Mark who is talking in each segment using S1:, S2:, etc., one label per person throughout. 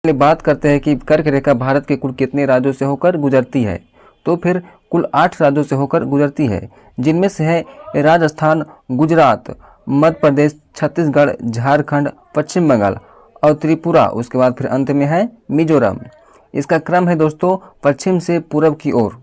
S1: चलिए बात करते हैं कि कर्क रेखा भारत के कुल कितने राज्यों से होकर गुजरती है। तो फिर कुल 8 राज्यों से होकर गुजरती है, जिनमें से है राजस्थान, गुजरात, मध्य प्रदेश, छत्तीसगढ़, झारखंड, पश्चिम बंगाल और त्रिपुरा। उसके बाद फिर अंत में है मिजोरम। इसका क्रम है दोस्तों पश्चिम से पूर्व की ओर।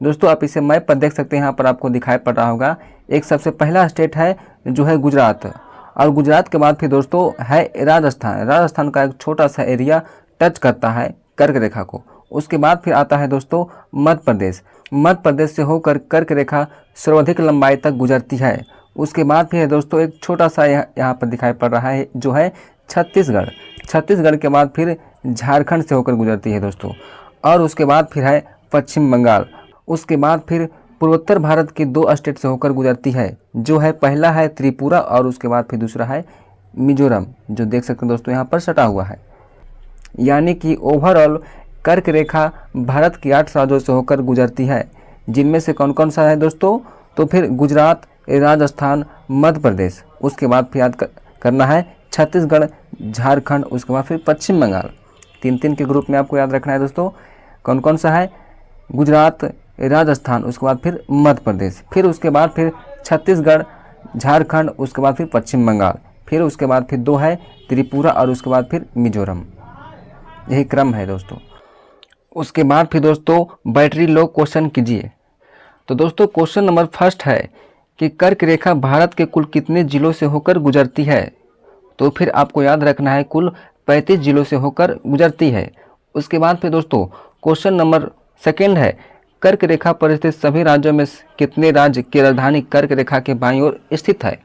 S1: दोस्तों आप इसे मैप पर देख सकते हैं, यहाँ पर आपको दिखाई पड़ रहा होगा। एक सबसे पहला स्टेट है जो है गुजरात, और गुजरात के बाद फिर दोस्तों है राजस्थान। राजस्थान का एक छोटा सा एरिया टच करता है कर्क रेखा को। उसके बाद फिर आता है दोस्तों मध्य प्रदेश। मध्य प्रदेश से होकर कर्क रेखा सर्वाधिक लंबाई तक गुजरती है। उसके बाद फिर है दोस्तों एक छोटा सा यहाँ पर दिखाई पड़ रहा है जो है छत्तीसगढ़। छत्तीसगढ़ के बाद फिर झारखंड से होकर गुजरती है दोस्तों, और उसके बाद फिर है पश्चिम बंगाल। उसके बाद फिर पूर्वोत्तर भारत के 2 स्टेट से होकर गुजरती है, जो है पहला है त्रिपुरा और उसके बाद फिर दूसरा है मिजोरम, जो देख सकते हैं दोस्तों यहाँ पर सटा हुआ है। यानी कि ओवरऑल कर्क रेखा भारत के 8 राज्यों से होकर गुजरती है, जिनमें से कौन कौन सा है दोस्तों। तो फिर गुजरात, राजस्थान, मध्य प्रदेश, उसके बाद फिर याद करना है छत्तीसगढ़, झारखंड, उसके बाद फिर पश्चिम बंगाल। 3-3 के ग्रुप में आपको याद रखना है दोस्तों। कौन कौन सा है, गुजरात, राजस्थान, उसके बाद फिर मध्य प्रदेश, फिर उसके बाद फिर छत्तीसगढ़, झारखंड, उसके बाद फिर पश्चिम बंगाल, फिर उसके बाद फिर 2 है त्रिपुरा और उसके बाद फिर मिजोरम। यही क्रम है दोस्तों। उसके बाद फिर दोस्तों बैटरी लो क्वेश्चन कीजिए। तो दोस्तों क्वेश्चन नंबर फर्स्ट है कि कर्क रेखा भारत के कुल कितने जिलों से होकर गुजरती है। तो फिर आपको याद रखना है कुल 35 जिलों से होकर गुजरती है। उसके बाद फिर दोस्तों क्वेश्चन नंबर सेकेंड है कर्क रेखा पर स्थित सभी राज्यों में कितने राज्य की राजधानी कर्क रेखा के बाईं ओर स्थित है।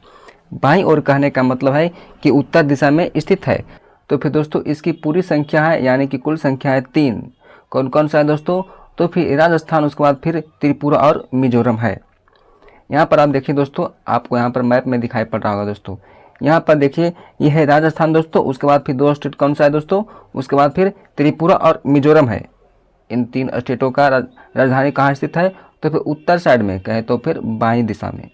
S1: बाईं ओर कहने का मतलब है कि उत्तर दिशा में स्थित है। तो फिर दोस्तों इसकी पूरी संख्या है, यानी कि कुल संख्या है 3। कौन कौन सा है दोस्तों। तो फिर राजस्थान, उसके बाद फिर त्रिपुरा और मिजोरम है। यहाँ पर आप देखिए दोस्तों, आपको यहाँ पर मैप में दिखाई पड़ रहा होगा दोस्तों। यहाँ पर देखिए ये है राजस्थान दोस्तों, उसके बाद फिर 2 स्टेट कौन सा है दोस्तों, उसके बाद फिर त्रिपुरा और मिजोरम है। इन 3 स्टेटों का राजधानी कहाँ स्थित है। तो फिर उत्तर साइड में कहे तो फिर बाईं दिशा में।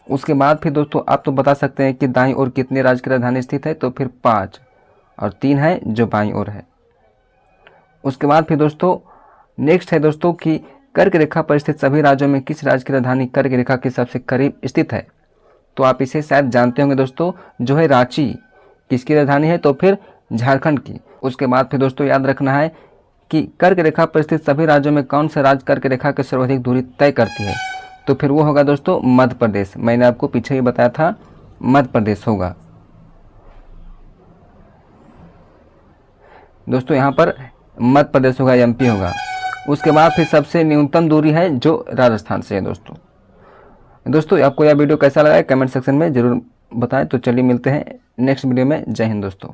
S1: उसके बाद फिर दोस्तों आप तो बता सकते हैं कि दाईं ओर कितने राज्य की राजधानी स्थित है। तो फिर 5 और 3 है जो बाईं ओर है। उसके बाद फिर दोस्तों नेक्स्ट है दोस्तों कि कर्क रेखा पर स्थित सभी राज्यों में किस राज्य की राजधानी कर्क रेखा के सबसे करीब स्थित है। तो आप इसे शायद जानते होंगे दोस्तों, जो है रांची। किसकी राजधानी है। तो फिर झारखंड की। उसके बाद फिर दोस्तों याद रखना है कि कर्क रेखा पर स्थित सभी राज्यों में कौन सा राज्य कर्क रेखा के सर्वाधिक दूरी तय करती है। तो फिर वो होगा दोस्तों मध्य प्रदेश। मैंने आपको पीछे ही बताया था मध्य प्रदेश होगा दोस्तों। यहाँ पर मध्य प्रदेश होगा, एमपी होगा। उसके बाद फिर सबसे न्यूनतम दूरी है जो राजस्थान से है दोस्तों। आपको यह वीडियो कैसा लगा है कमेंट सेक्शन में जरूर बताएं। तो चलिए मिलते हैं नेक्स्ट वीडियो में। जय हिंद दोस्तों।